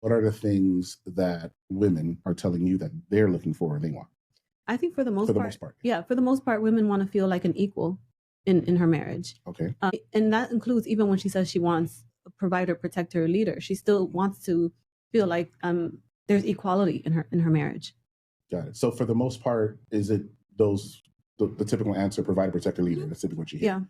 What are the things that women are telling you that they're looking for or they want? I think for the most part. Yeah, for the most part, women want to feel like an equal in her marriage. Okay. And that includes even when she says she wants a provider, protector, leader. She still wants to feel like there's equality in her marriage. Got it. So for the most part, is it the typical answer, provider, protector, leader? That's typically what you hear. Yeah.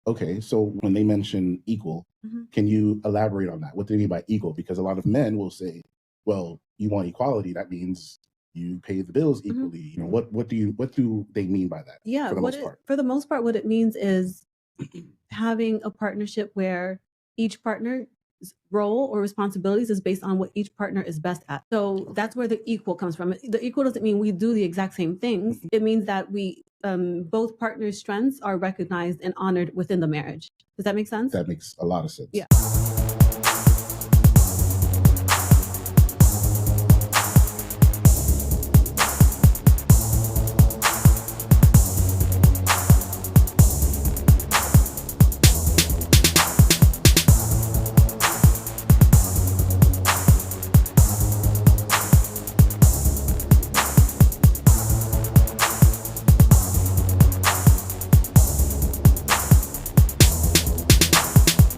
Okay, so when they mention equal, can you elaborate on that? What do they mean by equal? Because a lot of men will say, well, you want equality, that means you pay the bills equally. You know, what do they mean by that? Yeah, for the most part. For the most part, what it means is having a partnership where each partner's role or responsibilities is based on what each partner is best at. So that's where the equal comes from. The equal doesn't mean we do the exact same things. It means that we both partners' strengths are recognized and honored within the marriage. Does that make sense? That makes a lot of sense. Yeah.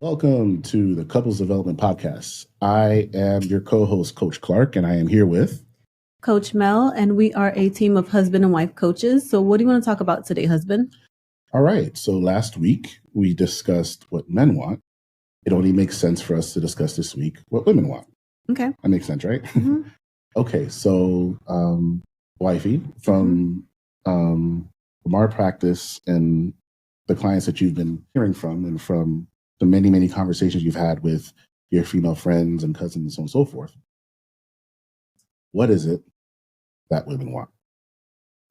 Welcome to the Couples Development Podcast. I am your co-host, Coach Clark, and I am here with Coach Mel, and we are a team of husband and wife coaches. So what do you want to talk about today, husband? All right. So last week, we discussed what men want. It only makes sense for us to discuss this week what women want. Okay. That makes sense, right? Okay. So, wifey, from our practice and the clients that you've been hearing from and from the many, many conversations you've had with your female friends and cousins and so on and so forth, what is it that women want?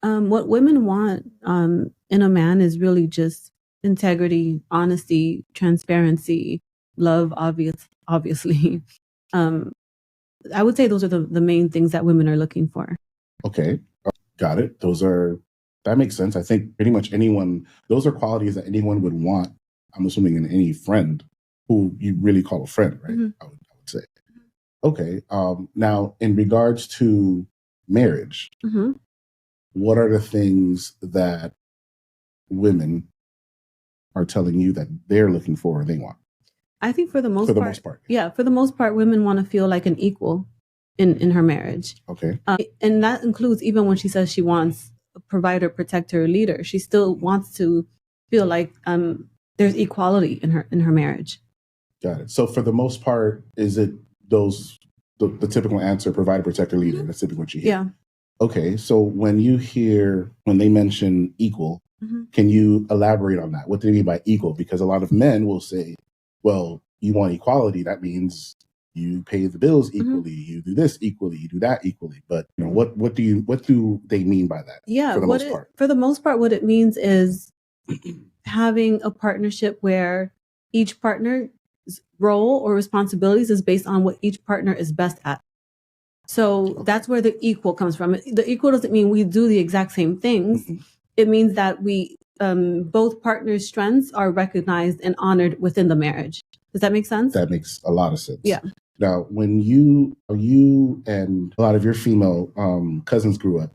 What women want in a man is really just integrity, honesty, transparency, love, obviously. I would say those are the main things that women are looking for. Okay, got it. That makes sense. I think pretty much those are qualities that anyone would want, I'm assuming, in any friend who you really call a friend, right? I would say. Okay. Now, in regards to marriage, what are the things that women are telling you that they're looking for or they want? I think for the most part. Yeah, for the most part, women want to feel like an equal in her marriage. Okay. And that includes even when she says she wants a provider, protector, leader. She still wants to feel like there's equality in her marriage. Got it. So for the most part, is it the typical answer, provider, protector, leader? That's typically what you hear. Yeah. Okay. So when they mention equal, can you elaborate on that? What do they mean by equal? Because a lot of men will say, well, you want equality, that means you pay the bills equally, you do this equally, you do that equally. But what do they mean by that? Yeah, for the most part. For the most part, what it means is having a partnership where each partner's role or responsibilities is based on what each partner is best at. So that's where the equal comes from. The equal doesn't mean we do the exact same things. It means that we both partners' strengths are recognized and honored within the marriage. Does that make sense? That makes a lot of sense. Yeah. Now, when you and a lot of your female cousins grew up,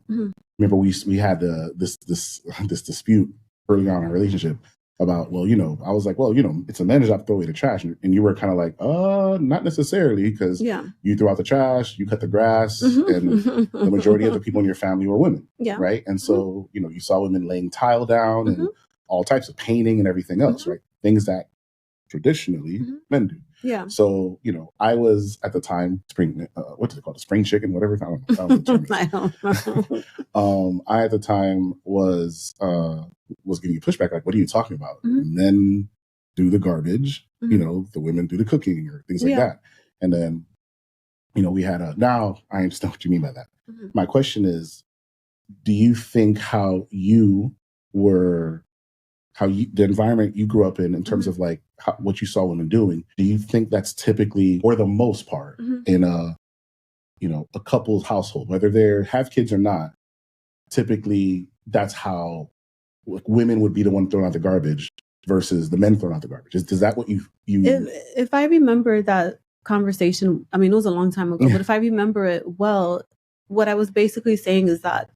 remember we had this dispute early on in our relationship about, I was like, it's a man's job to throw away the trash. And you were kind of like, not necessarily, because you threw out the trash, you cut the grass, and the majority of the people in your family were women. Yeah. Right. And so, you saw women laying tile down and all types of painting and everything else, right? Things that traditionally men do. Yeah. So, I was at the time what is it called? A spring chicken, whatever. I don't know. I don't know. I at the time was giving you pushback, like, what are you talking about? Men do the garbage, the women do the cooking or things like that. And then, we had now I understand what you mean by that. My question is, do you think the environment you grew up in terms of like what you saw women doing, do you think that's typically, or the most part, in a couple's household, whether they have kids or not, typically that's how women would be the one throwing out the garbage versus the men throwing out the garbage? Is that what you if I remember that conversation, I mean, it was a long time ago, but if I remember it well, what I was basically saying is that,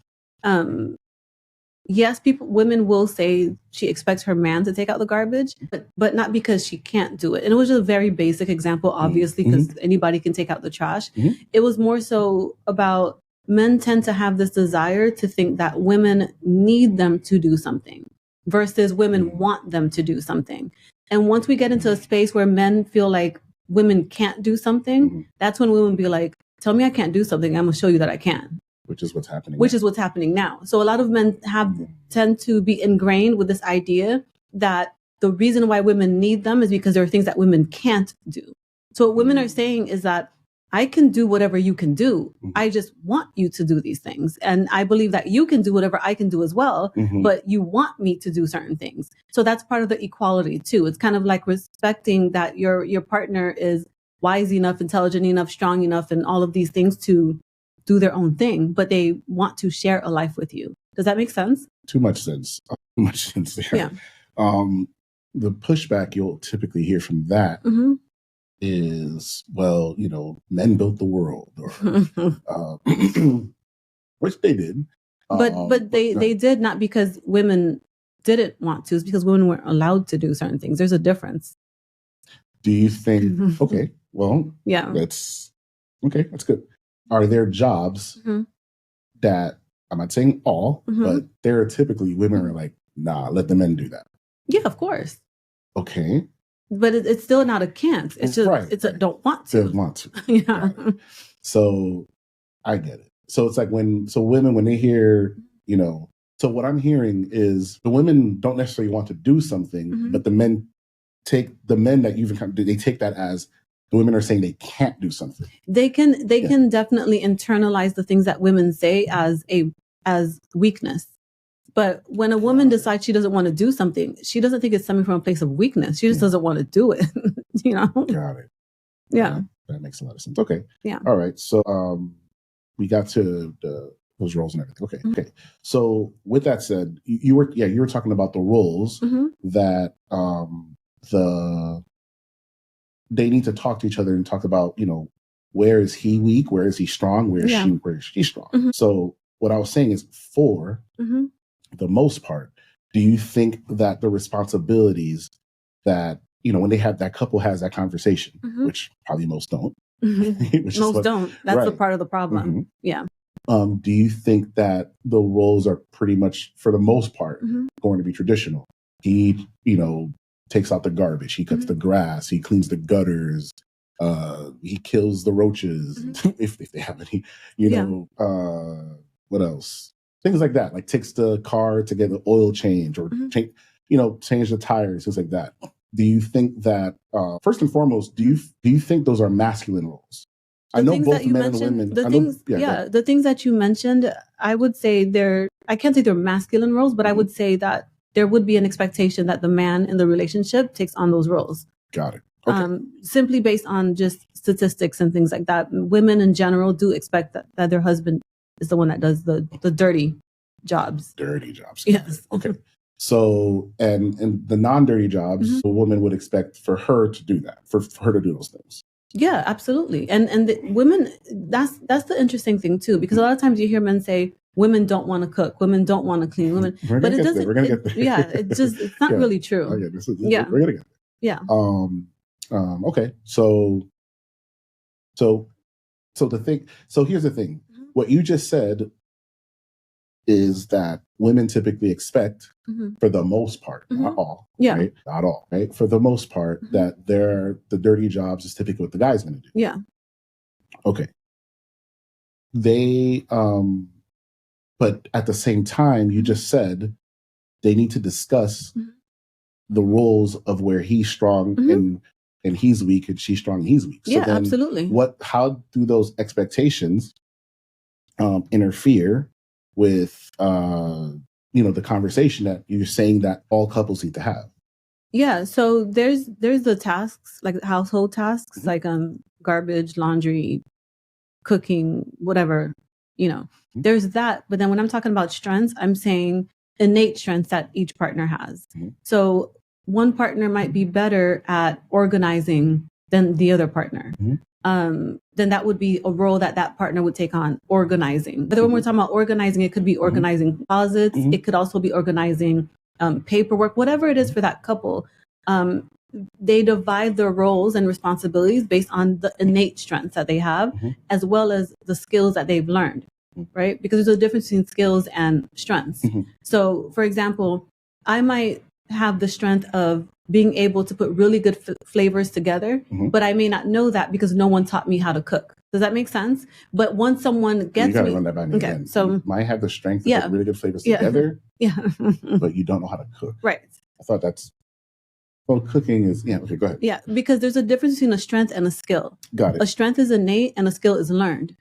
yes, women will say she expects her man to take out the garbage, but not because she can't do it. And it was just a very basic example, obviously, because anybody can take out the trash. It was more so about men tend to have this desire to think that women need them to do something versus women want them to do something. And once we get into a space where men feel like women can't do something, that's when women be like, tell me I can't do something, I'm gonna show you that I can. Which is what's happening. Which is what's happening now. So a lot of men tend to be ingrained with this idea that the reason why women need them is because there are things that women can't do. So what women are saying is that I can do whatever you can do. I just want you to do these things. And I believe that you can do whatever I can do as well, but you want me to do certain things. So that's part of the equality too. It's kind of like respecting that your partner is wise enough, intelligent enough, strong enough, and all of these things to do their own thing, but they want to share a life with you. Does that make sense? Too much sense. Too much sense there. Yeah. The pushback you'll typically hear from that is, well, men built the world, or which they did. But they did not because women didn't want to. It's because women weren't allowed to do certain things. There's a difference. Do you think? Okay, well, yeah, that's good. Are there jobs that, I'm not saying all, but there are typically women are like, nah, let the men do that? Yeah, of course. Okay. But it's still not a can't. It's just, it's a don't want to. Don't want to. Yeah. Right. So I get it. So it's like women, when they hear, so what I'm hearing is the women don't necessarily want to do something, but the men take that as, the women are saying they can't do something. They can definitely internalize the things that women say as weakness. But when a woman decides she doesn't want to do something, she doesn't think it's coming from a place of weakness. She just doesn't want to do it. Got it. Yeah. That makes a lot of sense. Okay. Yeah. All right. So we got to those roles and everything. Okay. So with that said, you were talking about the roles that they need to talk to each other and talk about, where is he weak? Where is he strong? Where is she strong? So what I was saying is, for the most part, do you think that the responsibilities that, when they have, that couple has that conversation, which probably most don't. Most don't. That's the part of the problem. Yeah. Do you think that the roles are pretty much, for the most part, going to be traditional? He, takes out the garbage. He cuts the grass. He cleans the gutters. He kills the roaches, if they have any. What else? Things like that. Like takes the car to get the oil change, or change the tires, things like that. Do you think that first and foremost, do you think those are masculine roles? I know both men and women. The things that you mentioned, I would say I can't say they're masculine roles, but I would say that there would be an expectation that the man in the relationship takes on those roles. Got it. Okay. Simply based on just statistics and things like that. Women in general do expect that their husband is the one that does the dirty jobs. Dirty jobs. Yes. Okay. So, and the non-dirty jobs, a woman would expect for her to do that, for her to do those things. Yeah, absolutely. And the women, that's the interesting thing too, because a lot of times you hear men say, women don't want to cook, women don't want to clean, women. But it doesn't. We're gonna get there. Yeah, it's not really true. Okay, we're gonna get there. Yeah. Okay. So the thing. So here's the thing. What you just said is that women typically expect, for the most part, not all, right? Not all, right? For the most part, that the dirty jobs is typically what the guy's going to do. Yeah. Okay. They, but at the same time, you just said they need to discuss the roles of where he's strong and he's weak, and she's strong and he's weak. So then absolutely. How do those expectations interfere with the conversation that you're saying that all couples need to have? Yeah, so there's the tasks, like household tasks, like garbage, laundry, cooking, whatever, there's that. But then when I'm talking about strengths, I'm saying innate strengths that each partner has. So one partner might be better at organizing than the other partner. Mm-hmm. Then that would be a role that partner would take on, organizing. But when we're talking about organizing, it could be organizing closets. Mm-hmm. It could also be organizing paperwork, whatever it is for that couple. They divide their roles and responsibilities based on the innate strengths that they have, as well as the skills that they've learned, right? Because there's a difference between skills and strengths. So, for example, I might have the strength of being able to put really good flavors together, but I may not know that because no one taught me how to cook. Does that make sense? But once someone gets you gotta me, run that by me again. So you might have the strength to put really good flavors together, but you don't know how to cook. Right. I thought that's, well, cooking is, okay, go ahead. Yeah, because there's a difference between a strength and a skill. Got it. A strength is innate and a skill is learned.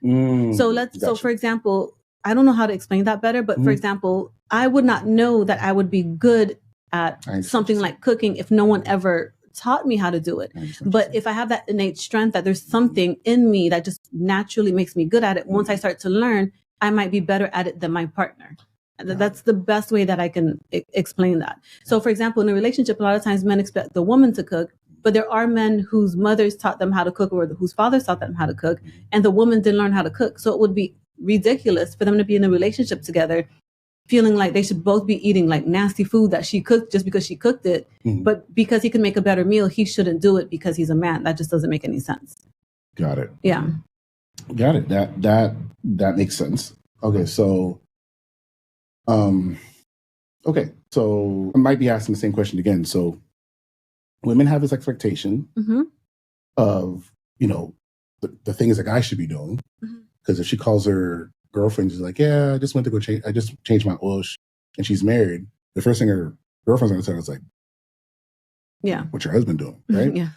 So for example, I don't know how to explain that better, but for example, I would not know that I would be good at something like cooking if no one ever taught me how to do it. But if I have that innate strength, that there's something in me that just naturally makes me good at it, once I start to learn, I might be better at it than my partner. That's the best way that I can explain that. So for example, in a relationship, a lot of times men expect the woman to cook, but there are men whose mothers taught them how to cook or whose fathers taught them how to cook, and the woman didn't learn how to cook. So it would be ridiculous for them to be in a relationship together feeling like they should both be eating like nasty food that she cooked just because she cooked it. But because he can make a better meal, he shouldn't do it because he's a man. That just doesn't make any sense. Got it. Yeah. Got it. That makes sense. Okay, so so I might be asking the same question again. So women have this expectation of, the things that guys should be doing. Because if she calls her girlfriend, she's like, yeah, I just went to go change, I just changed my oil, and she's married, the first thing her girlfriend's going to tell her is like, yeah, what's your husband doing? Right? Yeah.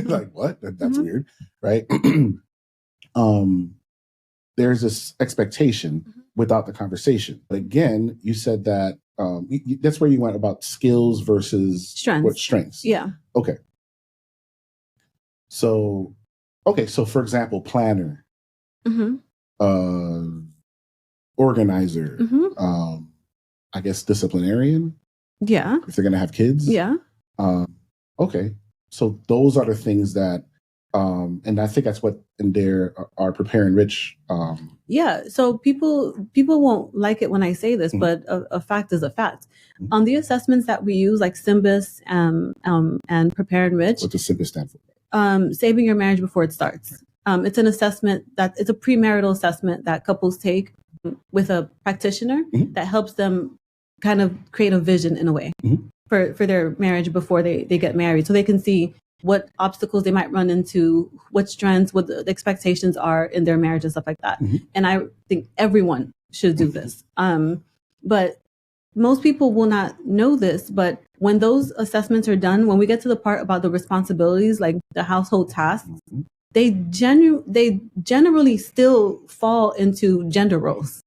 Like, what? That's weird. Right? There's this expectation without the conversation. But again, you said that that's where you went about skills versus strengths. Yeah. Okay. So for example, planner, organizer, I guess disciplinarian. Yeah. If they're going to have kids. Yeah. Okay. So those are the things that, and I think that's what in there are Prepare and Rich. Yeah. So people won't like it when I say this, but a fact is a fact. On the assessments that we use, like SBUS and Prepare and Rich. What does SBUS stand for? Saving your marriage before it starts. It's an assessment it's a premarital assessment that couples take with a practitioner that helps them kind of create a vision in a way for their marriage before they get married. So they can see what obstacles they might run into, what strengths, what the expectations are in their marriage and stuff like that. And I think everyone should do this. But most people will not know this, but when those assessments are done, when we get to the part about the responsibilities, like the household tasks, they generally still fall into gender roles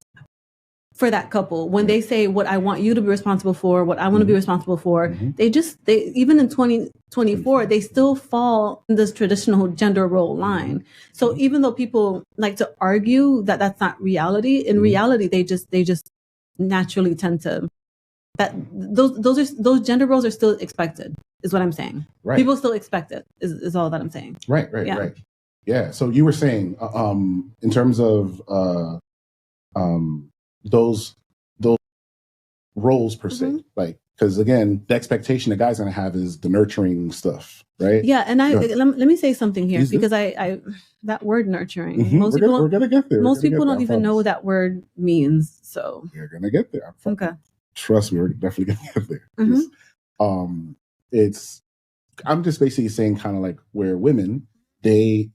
for that couple. When they say what I want you to be responsible for, what I want to be responsible for, they even in 2024, they still fall in this traditional gender role line. So even though people like to argue that that's not reality, in reality, they just naturally tend to, that those gender roles are still expected, is what I'm saying. Right. People still expect it, is all that I'm saying. Right. Yeah. So you were saying, in terms of those roles per se, like, because again, the expectation the guy's gonna have is the nurturing stuff, right? Yeah, and let me say something here, because I that word nurturing, most people we're gonna get there. Most people don't even know what that word means. So you're gonna get there. Okay. Trust me, we're definitely gonna get there. I'm just basically saying kind of like where women, they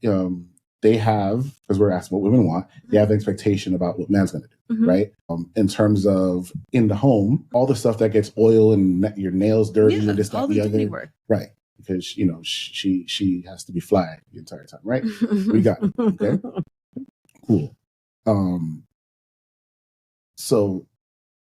have, because we're asking what women want, they have an expectation about what man's going to do, right? In terms of in the home, all the stuff that gets oil and your nails dirty and this, that, the other. Work. Right. Because, she has to be fly the entire time, right? We got it. Okay. Cool. So,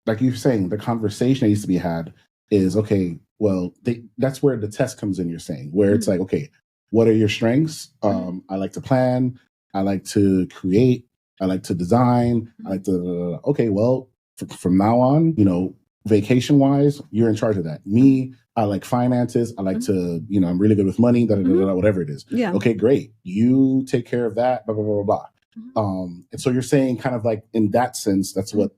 like you're saying, the conversation that needs to be had is, okay, well, that's where the test comes in, you're saying, where it's like, okay, what are your strengths? I like to plan. I like to create. I like to design. I like to, okay, well, from now on, vacation wise, you're in charge of that. Me, I like finances. I like to, I'm really good with money, whatever it is. Yeah. Okay, great. You take care of that, blah, blah, blah, blah, blah. And so you're saying kind of like in that sense, that's what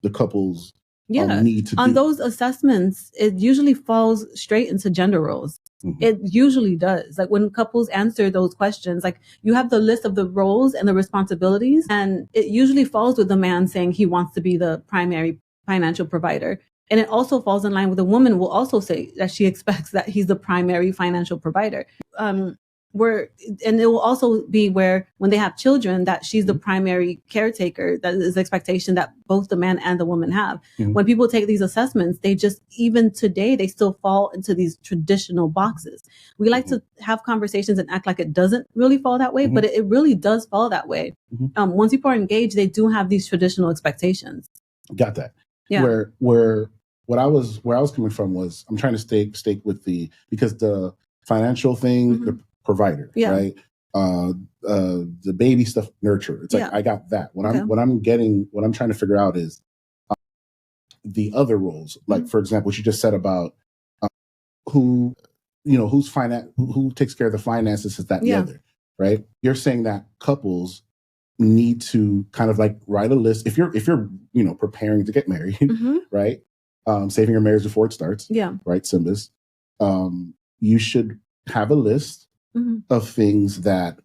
the couples need to do. On those assessments, it usually falls straight into gender roles. It usually does. Like when couples answer those questions, like you have the list of the roles and the responsibilities, and it usually falls with the man saying he wants to be the primary financial provider. And it also falls in line with the woman will also say that she expects that he's the primary financial provider. And it will also be where when they have children that she's the primary caretaker. That is the expectation that both the man and the woman have. When people take these assessments, they just, even today, they still fall into these traditional boxes. We like to have conversations and act like it doesn't really fall that way, but it really does fall that way. Once people are engaged, they do have these traditional expectations. Got that. Yeah. Where I was coming from was I'm trying to stay with because the financial thing, the provider, right? The baby stuff, nurture. It's like I got that. What I'm trying to figure out is the other roles. Like for example, what you just said about who takes care of the finances, is that the other, right? You're saying that couples need to kind of like write a list if you're preparing to get married, right? Saving your marriage before it starts, right? SBUS. You should have a list of things that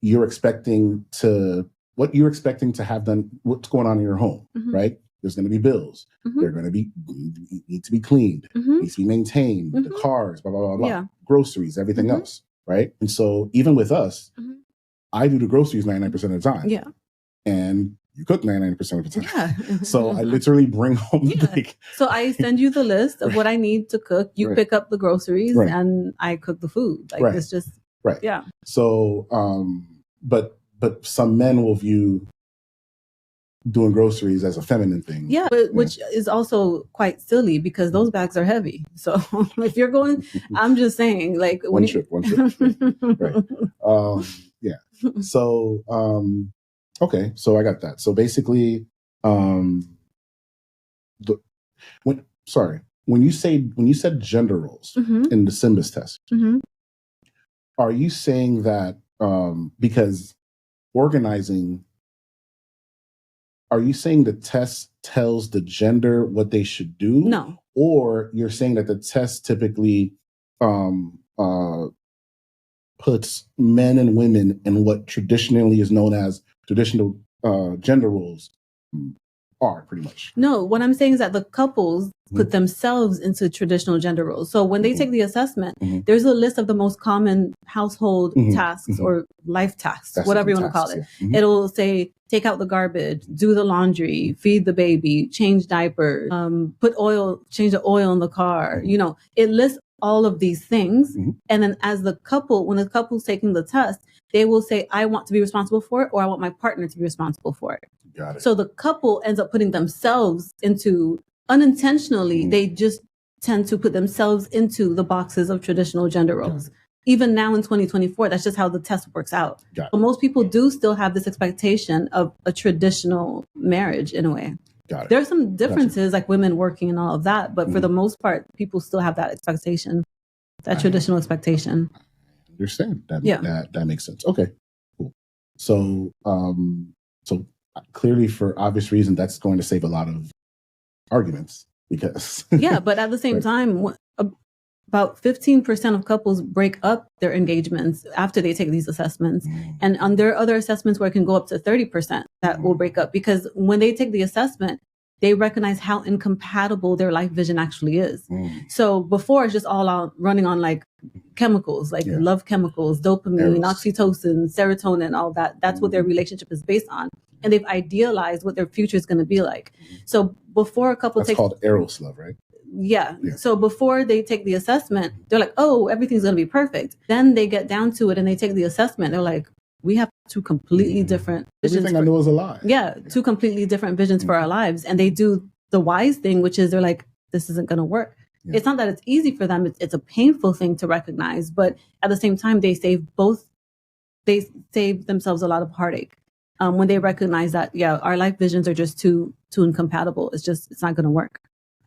you're expecting to have done, what's going on in your home, right? There's going to be bills. They're going to need to be cleaned, needs to be maintained, the cars, blah, blah, blah, blah, groceries, everything else, right? And so even with us, I do the groceries 99% of the time. Yeah. And you cook 99% of the time. Yeah. So I literally bring home so I send you the list of what I need to cook. You pick up the groceries and I cook the food. Like it's just yeah. So but some men will view doing groceries as a feminine thing. Yeah, but which is also quite silly because those bags are heavy. So if you're going, I'm just saying, like one trip. Right. Yeah. So okay, so I got that. So basically, when you said gender roles in the SBUS test, are you saying that because organizing? Are you saying the test tells the gender what they should do? No. Or you're saying that the test typically puts men and women in what traditionally is known as traditional gender roles are, pretty much? No, what I'm saying is that the couples put themselves into traditional gender roles. So when they take the assessment, there's a list of the most common household tasks or life tasks, whatever you want to call it. It'll say, take out the garbage, do the laundry, feed the baby, change diapers, change the oil in the car. It lists all of these things. And then when the couple's taking the test, they will say, I want to be responsible for it, or I want my partner to be responsible for it. Got it. So the couple ends up putting themselves into, unintentionally, they just tend to put themselves into the boxes of traditional gender roles. Even now in 2024, that's just how the test works out. But most people do still have this expectation of a traditional marriage in a way. There are some differences, like women working and all of that, but for the most part, people still have that expectation, that traditional expectation. I understand. That makes sense. Okay, cool. So, so clearly, for obvious reason, that's going to save a lot of arguments because but at the same time, about 15% of couples break up their engagements after they take these assessments. And there are other assessments where it can go up to 30% that will break up, because when they take the assessment, they recognize how incompatible their life vision actually is. So before, it's just all out running on like chemicals, like love chemicals, dopamine, oxytocin, serotonin, all that. That's what their relationship is based on. And they've idealized what their future is going to be like. So before a couple takes... That's called Eros love, right? Yeah. So before they take the assessment, they're like, oh, everything's going to be perfect. Then they get down to it and they take the assessment. They're like, we have two completely different visions. Everything I know is a lie. Yeah. Two completely different visions for our lives. And they do the wise thing, which is they're like, this isn't going to work. It's not that it's easy for them. It's a painful thing to recognize. But at the same time, they save themselves a lot of heartache. when they recognize that, yeah, our life visions are just too incompatible. It's not going to work.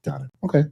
Got it. Okay.